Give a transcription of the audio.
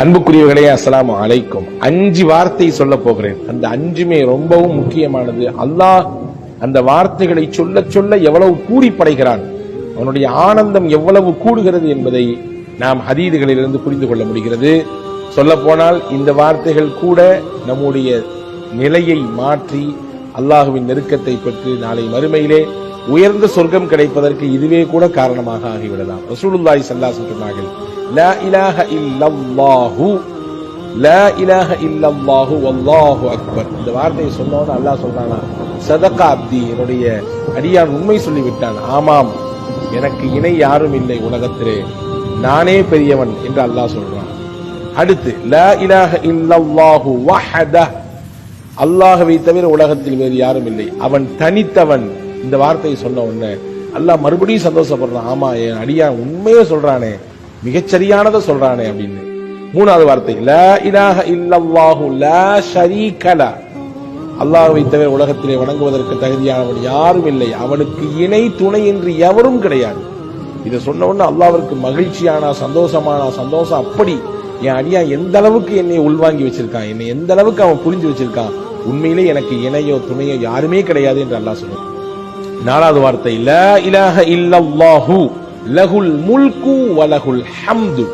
அன்புக்குரியவர்களே, அஸ்ஸலாமு அலைக்கும். 5 வார்த்தை சொல்ல போகிறேன். அந்த 5மே ரொம்பவும் முக்கியமானது. அல்லாஹ் அந்த வார்த்தைகளை சொல்ல சொல்ல எவ்வளவு பூரிப்படைகிறான், அவனுடைய ஆனந்தம் எவ்வளவு கூடுகிறது என்பதை நாம் ஹதீதுகளிலிருந்து புரிந்து கொள்ள முடிகிறது. சொல்ல போனால் இந்த வார்த்தைகள் கூட நம்முடைய நிலையை மாற்றி அல்லாஹுவின் நெருக்கத்தை பெற்று நாளை மறுமையிலே உயர்ந்த சொர்க்கம் கிடைப்பதற்கு இதுவே கூட காரணமாக ஆகிவிடலாம். ரசூலுல்லாஹி ஸல்லல்லாஹு அலைஹி வஸல்லம் சொன்னார்கள், லா இலாஹ இல்லல்லாஹு, லா இலாஹ இல்லல்லாஹு வல்லாஹு அக்பர். இந்த வார்த்தையை சொன்னவன அல்லாஹ் சொல்றானா, சதகா அப்தி, என்னுடைய அடியான் உண்மை சொல்லிவிட்டான், ஆமாம் எனக்கு இணை யாரும் இல்லை உலகத்திலே, நானே பெரியவன் என்று அல்லாஹ் சொல்றான். அடுத்து லா இலாஹ இல்லல்லாஹு வஹதஹ், அல்லாஹ்வை தவிர உலகத்தில் வேறு யாரும் இல்லை, அவன் தனித்தவன். இந்த வார்த்தையை சொன்ன உடனே அல்லாஹ் மறுபடியும் சந்தோஷப்படுறான், ஆமா என் அடியான் உண்மையே சொல்றானே, மிகச்சரியானதை சொல்றானே அப்படின்னு. 3வது வார்த்தை லா இலாஹ இல்லல்லாஹு லா ஷரீக லஹ், அல்லாஹ்வை தவிர உலகத்திலே வணங்குவதற்கு தகுதியானவன் யாரும் இல்லை, அவனுக்கு இணை துணை என்று எவரும் கிடையாது. இதை சொன்ன உடனே அல்லாஹ்விற்கு மகிழ்ச்சியானா, சந்தோஷமானா, சந்தோஷம். அப்படி என் அடியா எந்த அளவுக்கு என்னை உள்வாங்கி வச்சிருக்கான், என்னை எந்த அளவுக்கு அவன் புரிஞ்சு வச்சிருக்கான், உண்மையிலே எனக்கு இணையோ துணையோ யாருமே கிடையாது என்று அல்லாஹ் சொல்றான். 4வது வார்த்தை லா இலாஹ இல்லல்லாஹு லஹுல் முல்கு வ லஹுல் ஹம்து,